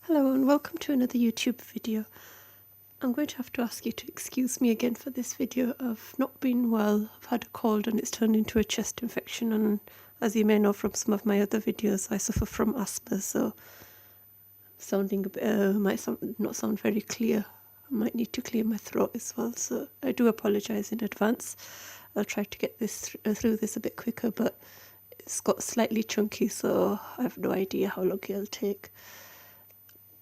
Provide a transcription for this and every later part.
Hello and welcome to another YouTube video. I'm going to have to ask you to excuse me again for this video. I've not been well, I've had a cold and it's turned into a chest infection, and as you may know from some of my other videos, I suffer from asthma, so sounding a bit, not sound very clear. I might need to clear my throat as well, so I do apologise in advance. I'll try to get this through this a bit quicker, but it's got slightly chunky, so I have no idea how long it'll take.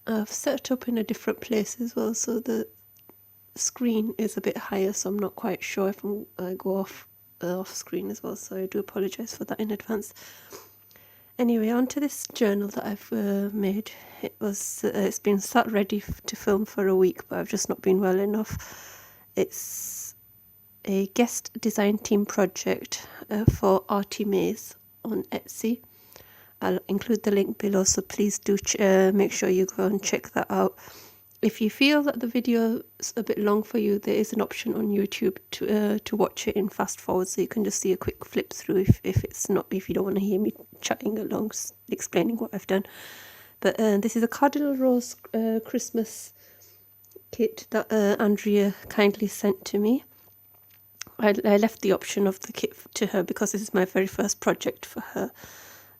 I've set it up in a different place as well, so the screen is a bit higher, so I'm not quite sure if I go off screen as well, so I do apologise for that in advance. Anyway, on to this journal that I've made. It's been sat ready to film for a week, but I've just not been well enough. It's a guest design team project for ArtyMaze on Etsy. I'll include the link below, so please do make sure you go and check that out. If you feel that the video is a bit long for you, there is an option on YouTube to watch it in fast forward, so you can just see a quick flip through if you don't want to hear me chatting along, explaining what I've done. But this is a Cardinal Rose Christmas kit that Andrea kindly sent to me. I left the option of the kit to her because this is my very first project for her.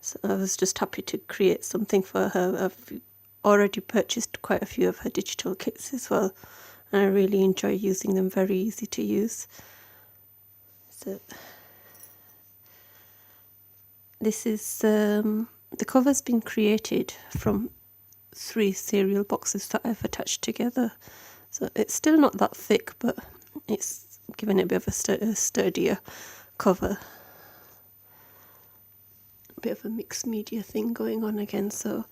So I was just happy to create something for her. I've already purchased quite a few of her digital kits as well, and I really enjoy using them, very easy to use. So this is, the cover's been created from 3 cereal boxes that I've attached together. So it's still not that thick, but it's given it a bit of a sturdier cover. Bit of a mixed media thing going on again. So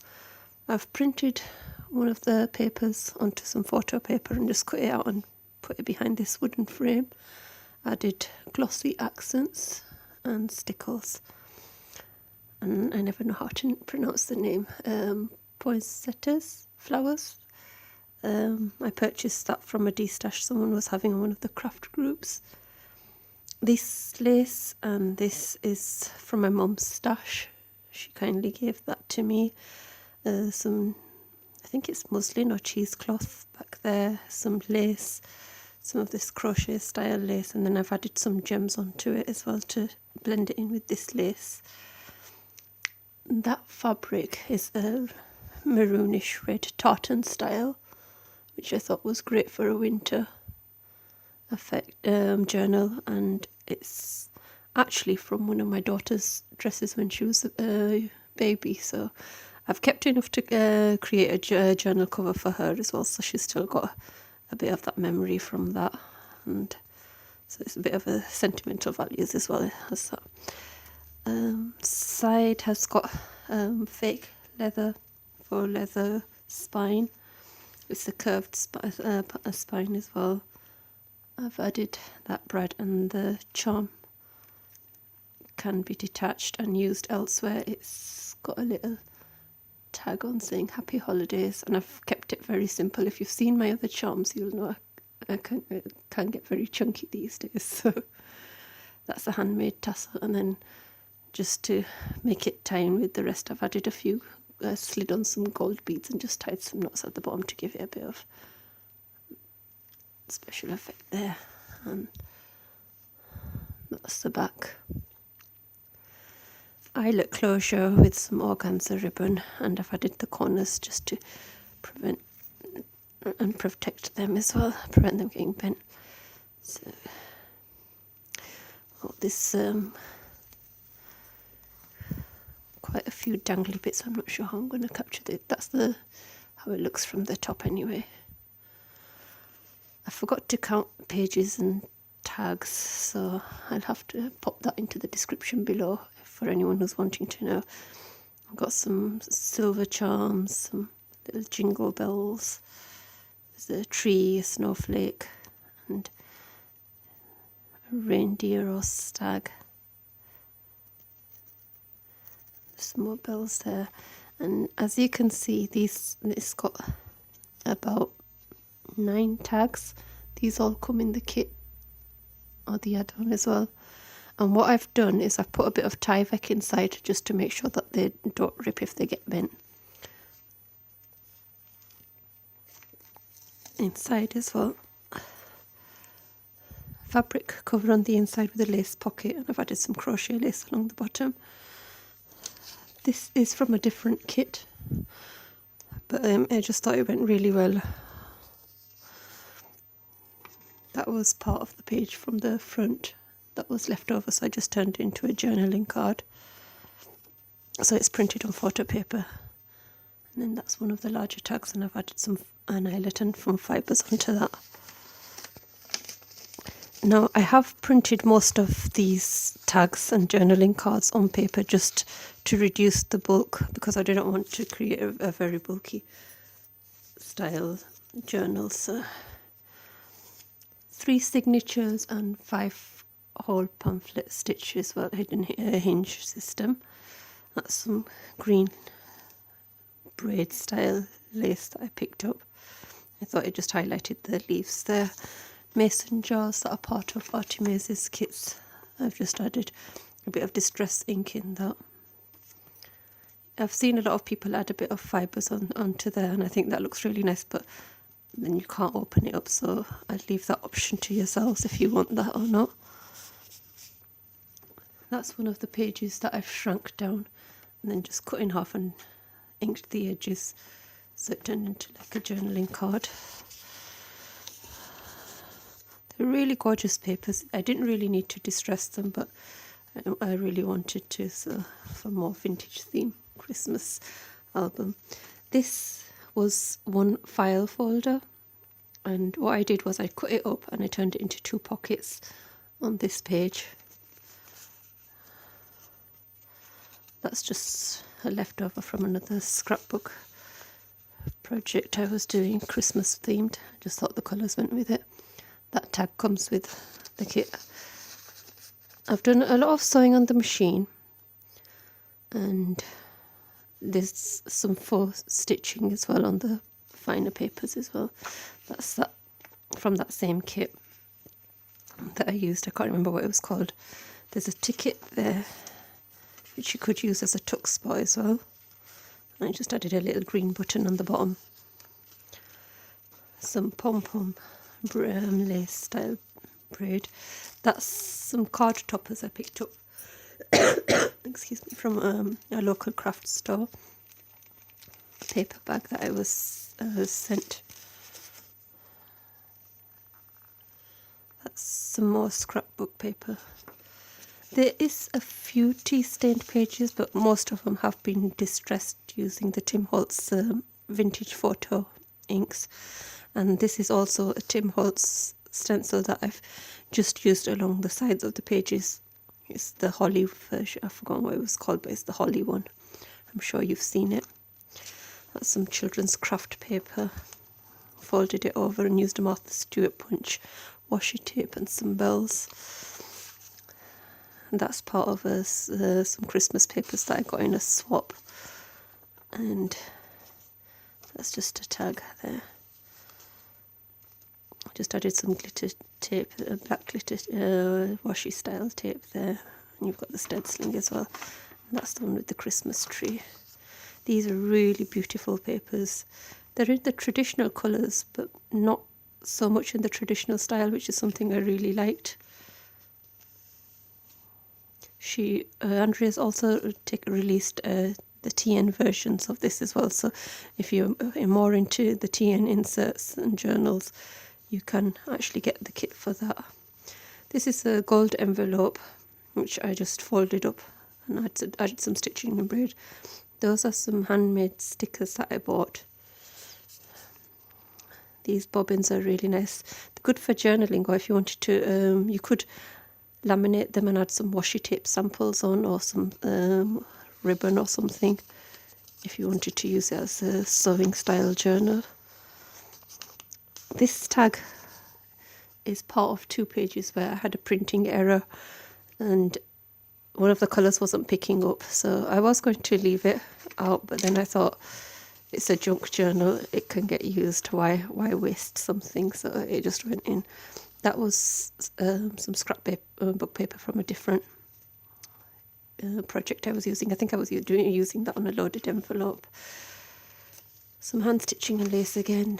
I've printed one of the papers onto some photo paper and just cut it out and put it behind this wooden frame. Added glossy accents and stickles, and I never know how to pronounce the name, poinsettias flowers. I purchased that from a D-stash someone was having on one of the craft groups. This lace, and this is from my mum's stash. She kindly gave that to me. I think it's muslin or cheesecloth back there, some lace, some of this crochet style lace, and then I've added some gems onto it as well to blend it in with this lace. That fabric is a maroonish red tartan style, which I thought was great for a winter effect journal, and it's actually from one of my daughter's dresses when she was a baby, so I've kept enough to create a journal cover for her as well, so she's still got a bit of that memory from that, and so it's a bit of a sentimental values as well as that. Side has got fake leather for leather spine. It's a curved spine as well. I've added that brad, and the charm can be detached and used elsewhere. It's got a little tag on saying happy holidays, and I've kept it very simple. If you've seen my other charms, you'll know I can get very chunky these days. So that's a handmade tassel, and then just to make it tie in with the rest, I've added a few, slid on some gold beads and just tied some knots at the bottom to give it a bit of special effect there. And that's the back. Eyelet closure with some organza ribbon, and I've added the corners just to prevent and protect them as well, prevent them getting bent. So this quite a few dangly bits. I'm not sure how I'm going to capture it. That's how it looks from the top anyway. I forgot to count pages and tags, so I'll have to pop that into the description below for anyone who's wanting to know. I've got some silver charms, some little jingle bells, there's a tree, a snowflake, and a reindeer or stag. Some more bells there, and as you can see, it's got about 9 tags. These all come in the kit or the add-on as well. And what I've done is I've put a bit of Tyvek inside just to make sure that they don't rip if they get bent. inside as well. Fabric cover on the inside with a lace pocket, and I've added some crochet lace along the bottom. This is from a different kit, but I just thought it went really well. That was part of the page from the front that was left over, so I just turned it into a journaling card. So it's printed on photo paper, and then that's one of the larger tags, and I've added an eyelet and foam fibres onto that. Now I have printed most of these tags and journaling cards on paper just to reduce the bulk, because I didn't want to create a very bulky style journal. So 3 signatures and 5 whole pamphlet stitches, well, hidden hinge system. That's some green braid style lace that I picked up. I thought it just highlighted the leaves there. Mason jars that are part of ArtyMaze's kits. I've just added a bit of distress ink in that. I've seen a lot of people add a bit of fibres onto there, and I think that looks really nice, but then you can't open it up, so I'd leave that option to yourselves if you want that or not. That's one of the pages that I've shrunk down and then just cut in half and inked the edges, so it turned into like a journaling card. They're really gorgeous papers. I didn't really need to distress them, but I really wanted to, so for more vintage theme Christmas album. This was one file folder, and what I did was I cut it up and I turned it into 2 pockets on this page. That's just a leftover from another scrapbook project I was doing, Christmas themed. I just thought the colours went with it. That tag comes with the kit. I've done a lot of sewing on the machine, and there's some faux stitching as well on the finer papers as well. That's that from that same kit that I used. I can't remember what it was called. There's a ticket there which you could use as a tuck spot as well. And I just added a little green button on the bottom. Some pom-pom lace style braid. That's some card toppers I picked up excuse me, from a local craft store. Paper bag that I was sent. That's some more scrapbook paper. There is a few tea-stained pages, but most of them have been distressed using the Tim Holtz vintage photo inks. And this is also a Tim Holtz stencil that I've just used along the sides of the pages. It's the holly version. I've forgotten what it was called, but it's the holly one. I'm sure you've seen it. That's some children's craft paper. Folded it over and used a Martha Stewart punch, washi tape and some bells. And that's part of some Christmas papers that I got in a swap. And that's just a tag there. I just added some glitter tape, black glitter washi style tape there. And you've got the stenciling as well. And that's the one with the Christmas tree. These are really beautiful papers. They're in the traditional colours, but not so much in the traditional style, which is something I really liked. Andrea's also released the TN versions of this as well, so if you're more into the TN inserts and journals, you can actually get the kit for that. This is a gold envelope, which I just folded up and added some stitching and braid. Those are some handmade stickers that I bought. These bobbins are really nice. They're good for journaling, or if you wanted to, you could laminate them and add some washi tape samples on, or some ribbon or something, if you wanted to use it as a sewing style journal. This tag is part of 2 pages where I had a printing error and one of the colours wasn't picking up, so I was going to leave it out, but then I thought it's a junk journal, it can get used, why waste something, so it just went in. That was some scrapbook paper from a different project I was using. I think I was using that on a loaded envelope. Some hand stitching and lace again.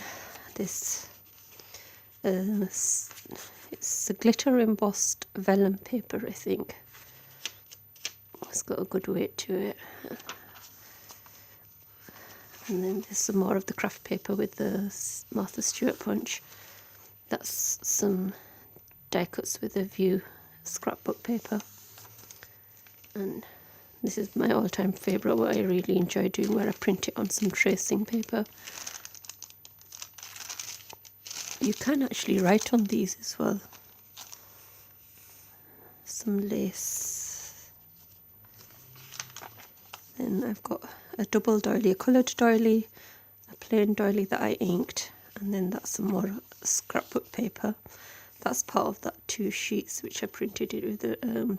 This It's a glitter embossed vellum paper, I think. It's got a good weight to it. And then there's some more of the craft paper with the Martha Stewart punch. That's some die cuts with a view scrapbook paper. And this is my all-time favourite, what I really enjoy doing, where I print it on some tracing paper. You can actually write on these as well. Some lace. Then I've got a double doily, a coloured doily, a plain doily that I inked, and then that's some more scrapbook paper. That's part of that 2 sheets which I printed it with.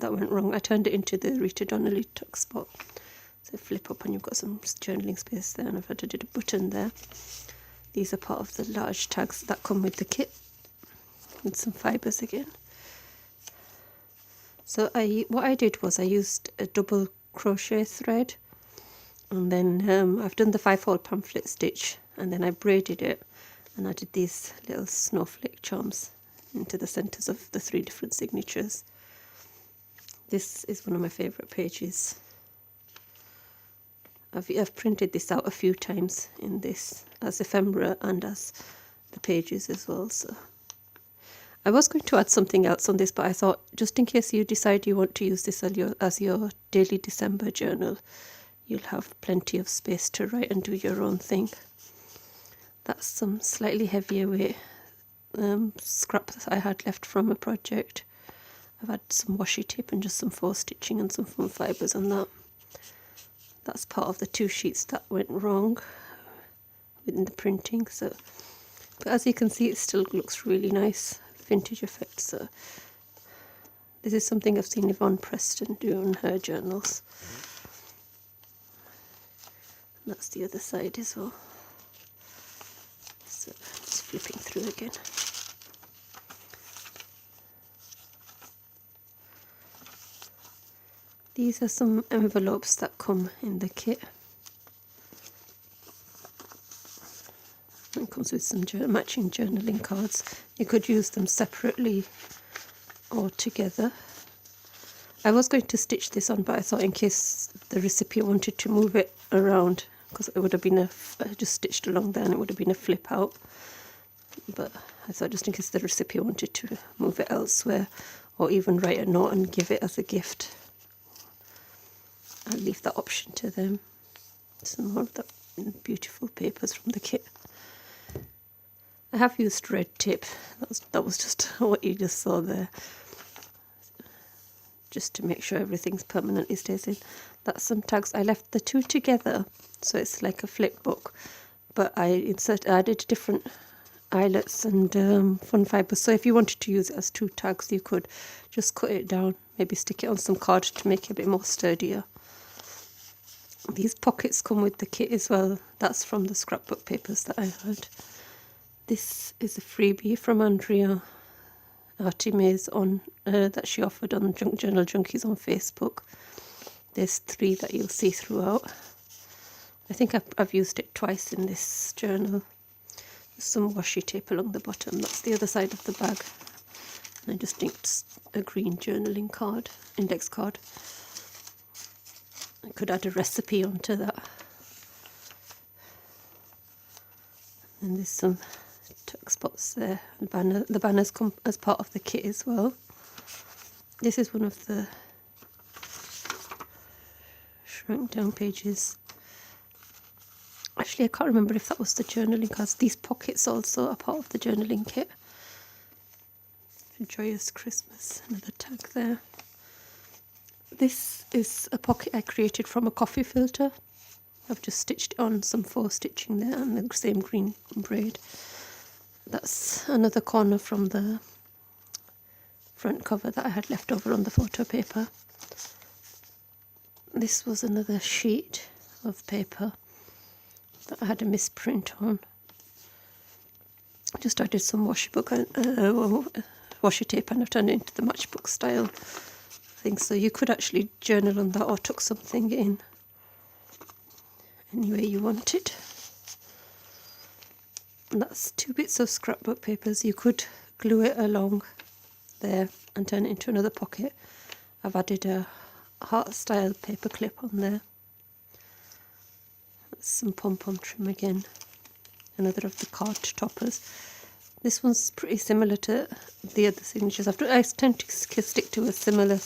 That went wrong. I turned it into the Rita Donnelly tuck spot. So flip up and you've got some journaling space there, and I've added a button there. These are part of the large tags that come with the kit, with some fibres again. So what I did was I used a double crochet thread, and then I've done the 5-hole pamphlet stitch, and then I braided it and added these little snowflake charms into the centres of the 3 different signatures. This is one of my favourite pages. I've printed this out a few times in this as ephemera and as the pages as well. So I was going to add something else on this, but I thought just in case you decide you want to use this as your daily December journal, you'll have plenty of space to write and do your own thing. That's some slightly heavier weight scrap that I had left from a project. I've had some washi tape and just some faux stitching and some foam fibres on that. That's part of the 2 sheets that went wrong within the printing. So, but as you can see, it still looks really nice, vintage effect. So this is something I've seen Yvonne Preston do on her journals. And that's the other side as well. So just flipping through again. These are some envelopes that come in the kit. It comes with some matching journaling cards. You could use them separately or together. I was going to stitch this on, but I thought in case the recipient wanted to move it around, because it would have been just stitched along there and it would have been a flip out. But I thought just in case the recipient wanted to move it elsewhere or even write a note and give it as a gift, I'll leave that option to them. Some more of the beautiful papers from the kit. I have used red tape. That was just what you just saw there, just to make sure everything's permanently stays in. That's some tags. I left the 2 together, so it's like a flip book, but I added different eyelets and fun fibres. So if you wanted to use it as 2 tags, you could just cut it down, maybe stick it on some card to make it a bit more sturdier. These pockets come with the kit as well. That's from the scrapbook papers that I had. This is a freebie from Andrea, ArtyMaze, that she offered on Junk Journal Junkies on Facebook. There's 3 that you'll see throughout. I think I've used it twice in this journal. There's some washi tape along the bottom. That's the other side of the bag. And I just inked a green journaling card, index card. I could add a recipe onto that. And there's some tuck spots there. The banners come as part of the kit as well. This is one of the shrunk down pages. Actually, I can't remember if that was the journaling cards. These pockets also are part of the journaling kit. Joyous Christmas, another tag there. This is a pocket I created from a coffee filter. I've just stitched on some faux stitching there and the same green braid. That's another corner from the front cover that I had left over on the photo paper. This was another sheet of paper that I had a misprint on. Just added some washi tape and I've turned it into the matchbook style thing, so you could actually journal on that or tuck something in any way you wanted. And that's 2 bits of scrapbook papers. You could glue it along there and turn it into another pocket. I've added a heart style paper clip on there. That's some pom-pom trim again. Another of the card toppers. This one's pretty similar to the other signatures. I tend to stick to a similar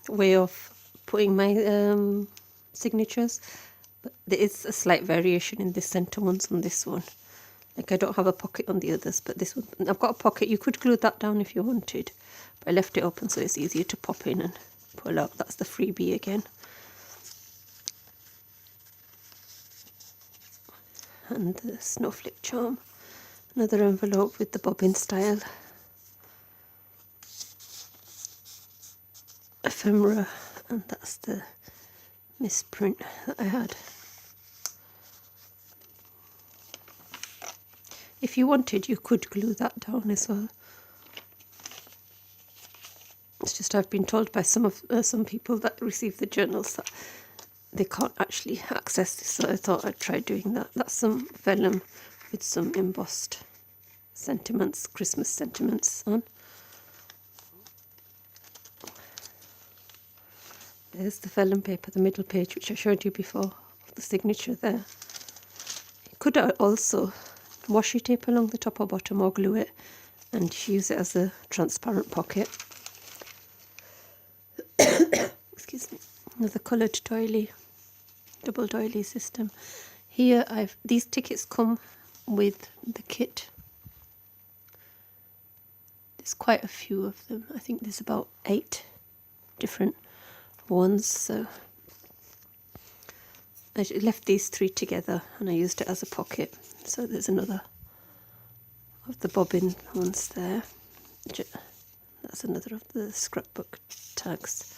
way of putting my signatures, but there is a slight variation in the centre ones on this one. Like I don't have a pocket on the others, but this one, I've got a pocket. You could glue that down if you wanted, but I left it open so it's easier to pop in and pull out. That's the freebie again. And the snowflake charm. Another envelope with the bobbin style ephemera, and that's the misprint that I had. If you wanted, you could glue that down as well. It's just I've been told by some people that receive the journals that they can't actually access this, so I thought I'd try doing that. That's some vellum with some embossed sentiments, Christmas sentiments on. There's the vellum paper, the middle page, which I showed you before, the signature there. You could also washi tape along the top or bottom, or glue it and use it as a transparent pocket. Excuse me. Another coloured doily, double doily system. Here these tickets come with the kit. There's quite a few of them. I think there's about 8 different ones, so I left these 3 together and I used it as a pocket. So there's another of the bobbin ones there. That's another of the scrapbook tags.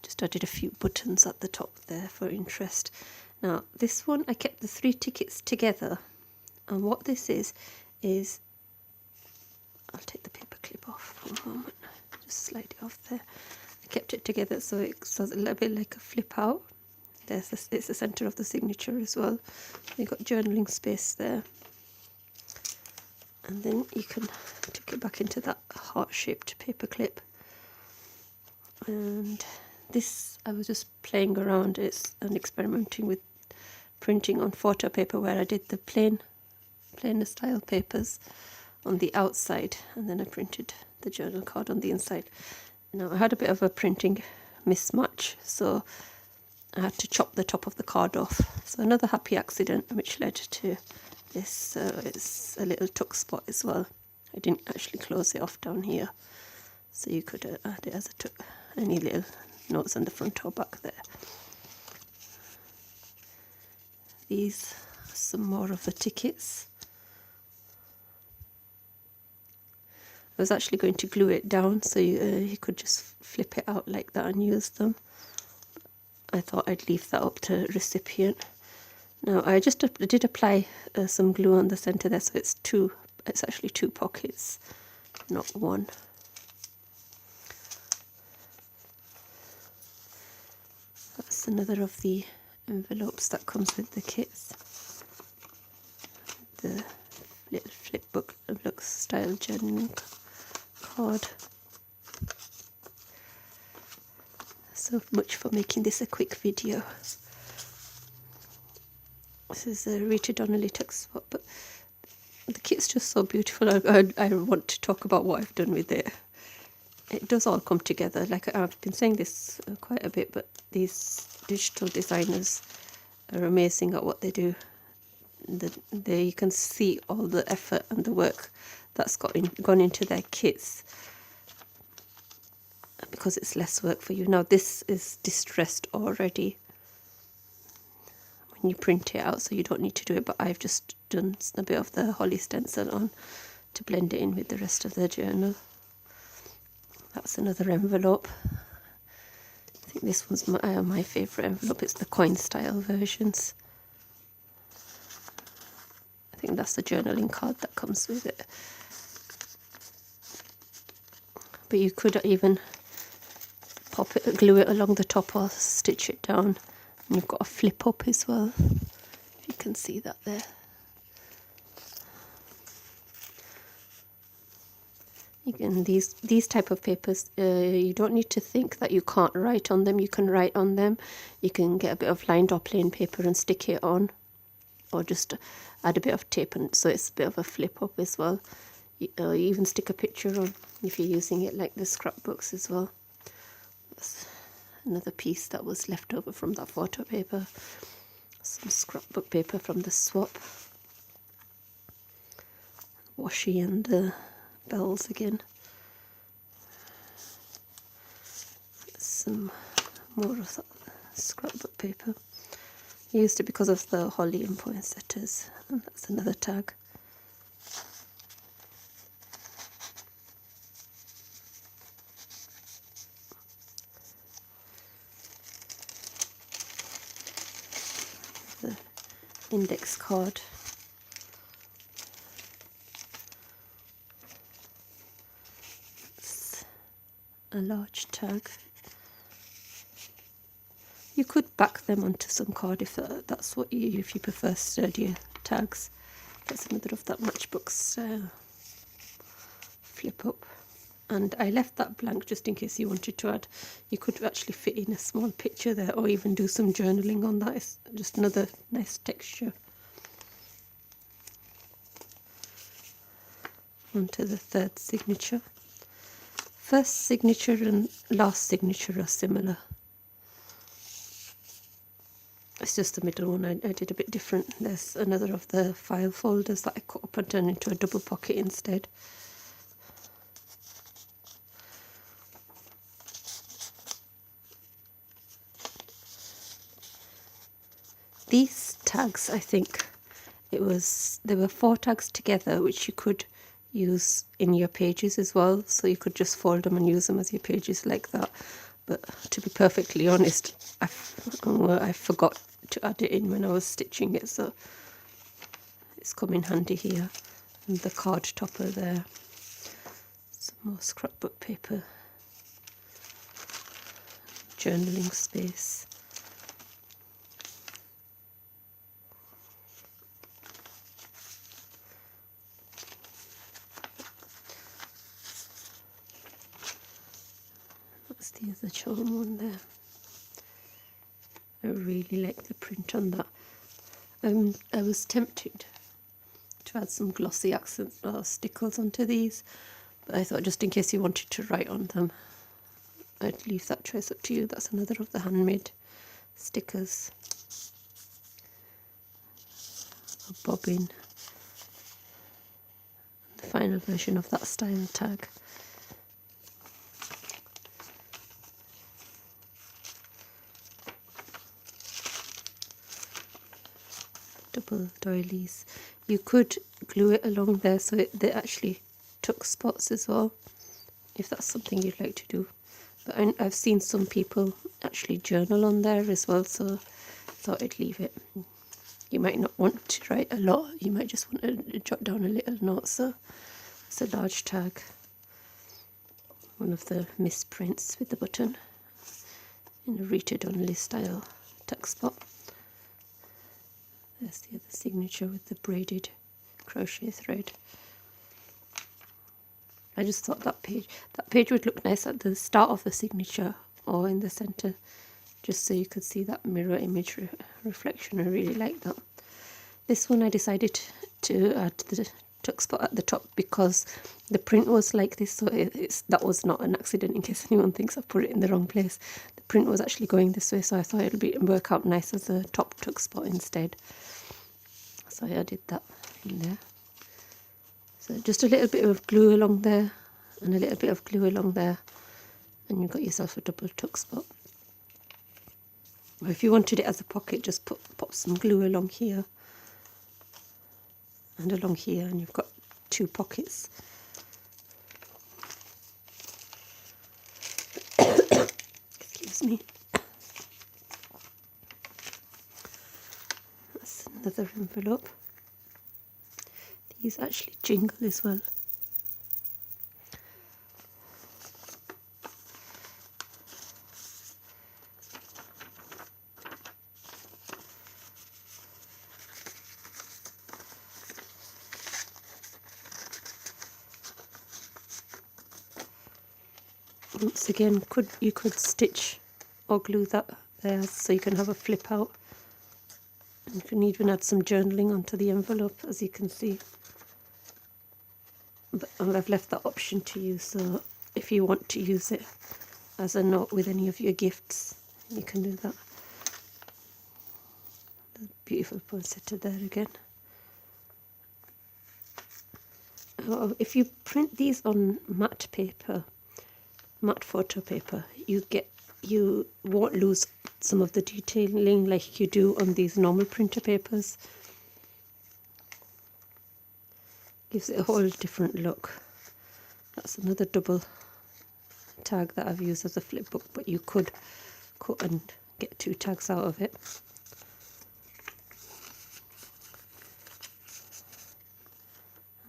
Just added a few buttons at the top there for interest. Now this one, I kept the 3 tickets together, and what this is I'll take the paper clip off for a moment, just slide it off there. I kept it together so it's a little bit like a flip out. It's the centre of the signature as well. You've got journaling space there, and then you can tuck it back into that heart-shaped paper clip. And this, I was just playing around and experimenting with printing on photo paper, where I did the plainer style papers on the outside, and then I printed the journal card on the inside. Now I had a bit of a printing mismatch, so I had to chop the top of the card off. So another happy accident which led to this. It's a little tuck spot as well. I didn't actually close it off down here, so you could add it as a tuck, any little notes on the front or back there. These are some more of the tickets. I was actually going to glue it down so you could just flip it out like that and use them. I thought I'd leave that up to recipient. Now I did apply some glue on the centre there, so it's actually 2 pockets, not 1. That's another of the envelopes that comes with the kits. The little flipbook style journaling card. So much for making this a quick video. This is a Rita Donnelly text spot, but the kit's just so beautiful. I want to talk about what I've done with it. It does all come together. Like I've been saying this quite a bit, but these digital designers are amazing at what they do. You can see all the effort and the work that's gone into their kits, because it's less work for you. Now this is distressed already when you print it out, so you don't need to do it, but I've just done a bit of the holly stencil on to blend it in with the rest of the journal. That's another envelope. I think this one's my favourite envelope. It's the coin style versions. I think that's the journaling card that comes with it. But you could even glue it along the top or stitch it down And you've got a flip up as well, if you can see that there. Again, these type of papers, you don't need to think that you can't write on them. You can write on them. You can get a bit of lined or plain paper and stick it on, or just add a bit of tape, and so it's a bit of a flip up as well. You even stick a picture on if you're using it like the scrapbooks as well. That's another piece that was left over from that photo paper. Some scrapbook paper from the swap. Washi and bells again. Some more of that scrapbook paper. I used it because of the holly and poinsettias, and that's another tag. The index card. A large tag. You could back them onto some card if that's what if you prefer sturdier tags. That's another of that matchbook style flip up. And I left that blank just in case you wanted to add. You could actually fit in a small picture there, or even do some journaling on that. It's just another nice texture. Onto the third signature. First signature and last signature are similar. It's just the middle one I did a bit different. There's another of the file folders that I cut up and turned into a double pocket instead. These tags, I think there were 4 tags together which you could use in your pages as well, so you could just fold them and use them as your pages like that. But to be perfectly honest, I forgot to add it in when I was stitching it, so it's come in handy here. And the card topper there, some more scrapbook paper, journaling space. That's the other charm one there. I really like the print on that. I was tempted to add some glossy accents or stickles onto these, but I thought just in case you wanted to write on them, I'd leave that choice up to you. That's another of the handmade stickers. A bobbin. The final version of that style tag. Double doilies. You could glue it along there so they actually tuck spots as well, if that's something you'd like to do. But I've seen some people actually journal on there as well, so I thought I'd leave it. You might not want to write a lot, you might just want to jot down a little note, so it's a large tag. One of the misprints with the button in a Rita Donnelly style tuck spot. There's the other signature with the braided crochet thread. I just thought that page would look nice at the start of the signature or in the centre, just so you could see that mirror image reflection. I really like that. This one I decided to add the tuck spot at the top because the print was like this, so that was not an accident, in case anyone thinks I've put it in the wrong place. The print was actually going this way, so I thought it'll work out nice as a top tuck spot instead. So I added that in there. So just a little bit of glue along there and a little bit of glue along there, and you've got yourself a double tuck spot. Or if you wanted it as a pocket, just pop some glue along here and along here, and you've got 2 pockets. Excuse me. That's another envelope. These actually jingle as well. Once again, you could stitch or glue that there so you can have a flip out. And you can even add some journaling onto the envelope, as you can see. But I've left that option to you, so if you want to use it as a note with any of your gifts, you can do that. The beautiful poinsettia there again. If you print these on matte paper, matte photo paper, you won't lose some of the detailing like you do on these normal printer papers. Gives it a whole different look. That's another double tag that I've used as a flip book, but you could cut and get 2 tags out of it.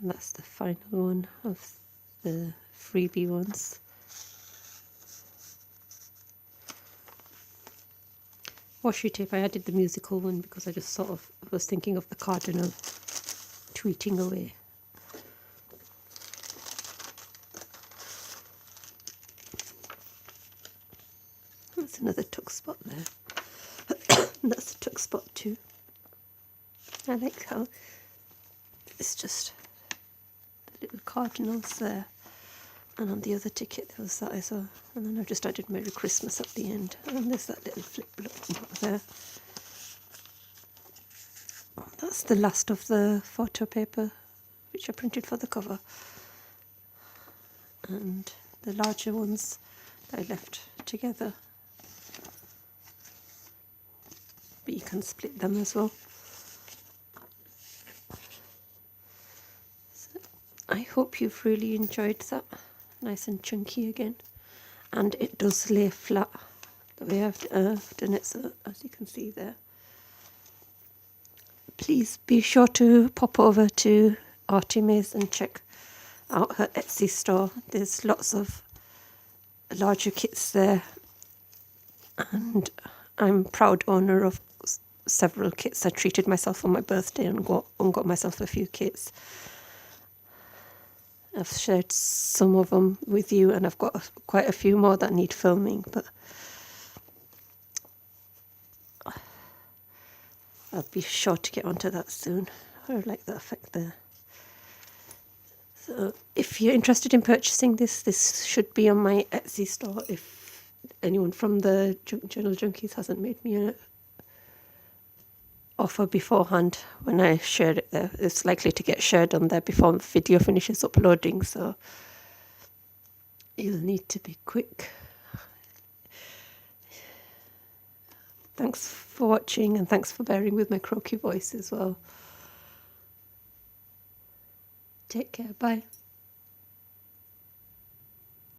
And that's the final one of the freebie ones. Washi tape, I added the musical one because I just sort of was thinking of the Cardinal tweeting away. That's another tuck spot there. That's a tuck spot too. I like how it's just the little cardinals there, and on the other ticket there was that as well. And then I've just added Merry Christmas at the end, and there's that little flip book there. That's the last of the photo paper which I printed for the cover, and the larger ones that I left together, but you can split them as well. So I hope you've really enjoyed that. Nice and chunky again, and it does lay flat the way I've done it, so as you can see there. Please be sure to pop over to ArtyMaze and check out her Etsy store. There's lots of larger kits there, and I'm proud owner of several kits. I treated myself on my birthday and got myself a few kits. I've shared some of them with you, and I've got quite a few more that need filming, but I'll be sure to get onto that soon. I like that effect there. So if you're interested in purchasing this should be on my Etsy store. If anyone from the Journal Junkies hasn't made me an offer beforehand when I shared it there, it's likely to get shared on there before the video finishes uploading, so you'll need to be quick. Thanks for watching, and thanks for bearing with my croaky voice as well. Take care, bye.